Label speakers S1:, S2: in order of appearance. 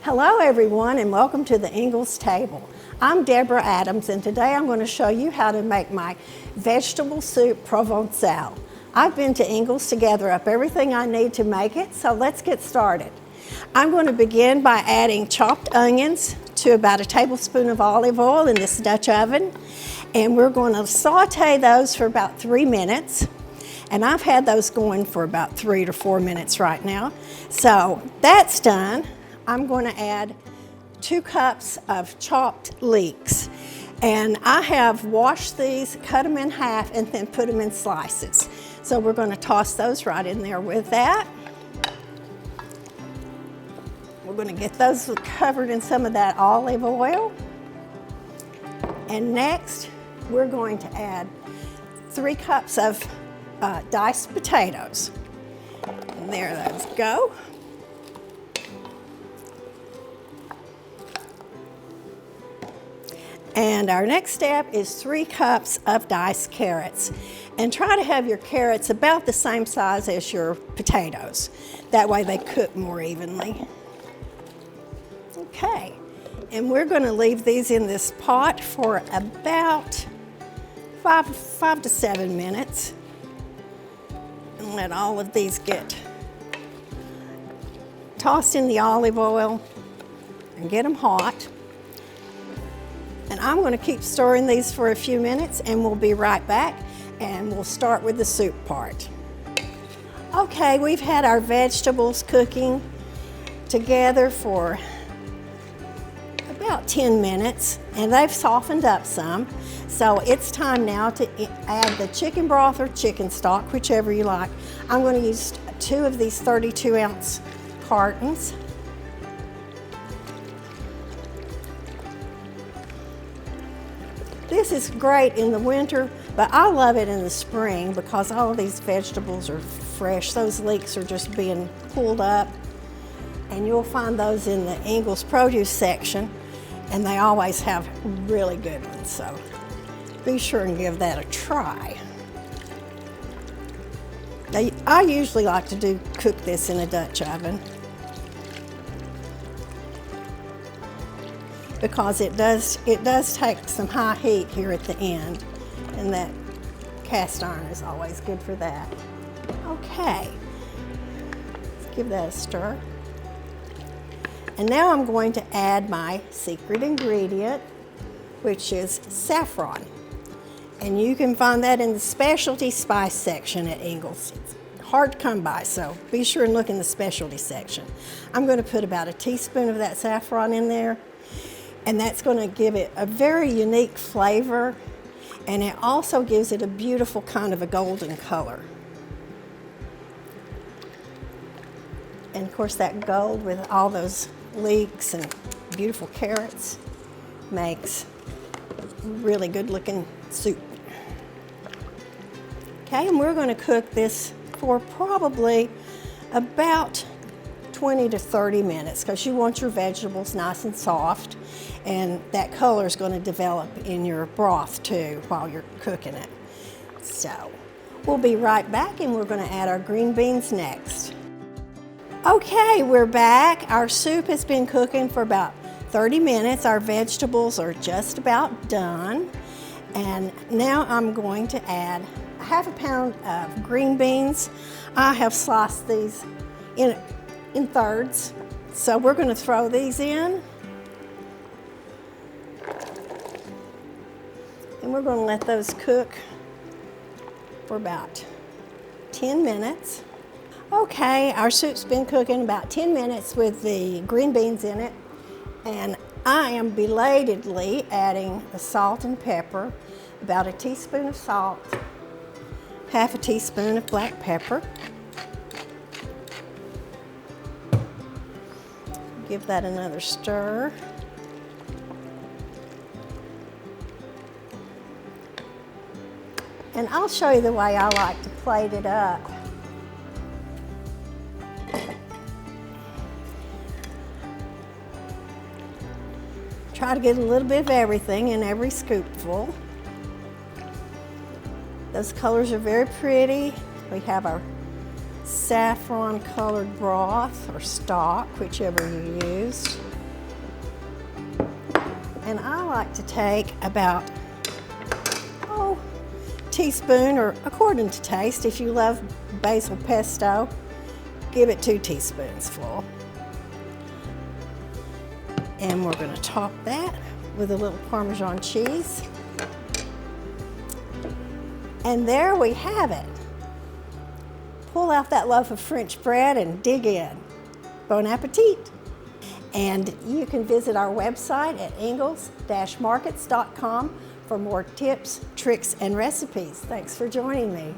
S1: Hello everyone and welcome to the Ingles table. I'm Deborah Adams and today I'm going to show you how to make my vegetable soup Provincial. I've been to Ingles to gather up everything I need to make it, so let's get started. I'm going to begin by adding chopped onions to about a tablespoon of olive oil in this Dutch oven, and we're going to saute those for about 3 minutes. And I've had those going for about 3 to 4 minutes right now. So that's done. I'm going to add 2 cups of chopped leeks. And I have washed these, cut them in half, and then put them in slices. So we're going to toss those right in there with that. We're going to get those covered in some of that olive oil. And next, we're going to add 3 cups of diced potatoes. And there those go. And our next step is 3 cups of diced carrots. And try to have your carrots about the same size as your potatoes. That way they cook more evenly. Okay, and we're going to leave these in this pot for about 5 to 7 minutes. And let all of these get tossed in the olive oil and get them hot. And I'm going to keep stirring these for a few minutes and we'll be right back and we'll start with the soup part. Okay, we've had our vegetables cooking together for about 10 minutes and they've softened up some. So it's time now to add the chicken broth or chicken stock, whichever you like. I'm going to use 2 of these 32-ounce cartons. This is great in the winter, but I love it in the spring because all of these vegetables are fresh. Those leeks are just being pulled up, and you'll find those in the Ingles produce section, and they always have really good ones, so be sure and give that a try. Now, I usually like to cook this in a Dutch oven because it does take some high heat here at the end, and that cast iron is always good for that. Okay, let's give that a stir. And now I'm going to add my secret ingredient, which is saffron. And you can find that in the specialty spice section at Ingles. It's hard to come by, so be sure and look in the specialty section. I'm going to put about a teaspoon of that saffron in there. And that's going to give it a very unique flavor, and it also gives it a beautiful kind of a golden color. And of course that gold with all those leeks and beautiful carrots makes really good looking soup. Okay, and we're going to cook this for probably about 20 to 30 minutes because you want your vegetables nice and soft, and that color is going to develop in your broth too while you're cooking it. So we'll be right back and we're going to add our green beans next. Okay, we're back. Our soup has been cooking for about 30 minutes. Our vegetables are just about done. And now I'm going to add a ½ pound of green beans. I have sliced these in thirds. So we're going to throw these in. And we're going to let those cook for about 10 minutes. Okay, our soup's been cooking about 10 minutes with the green beans in it. And I am belatedly adding the salt and pepper, about a teaspoon of salt, ½ teaspoon of black pepper. Give that another stir. And I'll show you the way I like to plate it up. Try to get a little bit of everything in every scoopful. Those colors are very pretty. We have our saffron colored broth or stock, whichever you use. And I like to take about, teaspoon, or according to taste. If you love basil pesto, give it 2 teaspoons full. And we're gonna top that with a little Parmesan cheese. And there we have it. Pull out that loaf of French bread and dig in. Bon appetit. And you can visit our website at ingles-markets.com for more tips, tricks, and recipes. Thanks for joining me.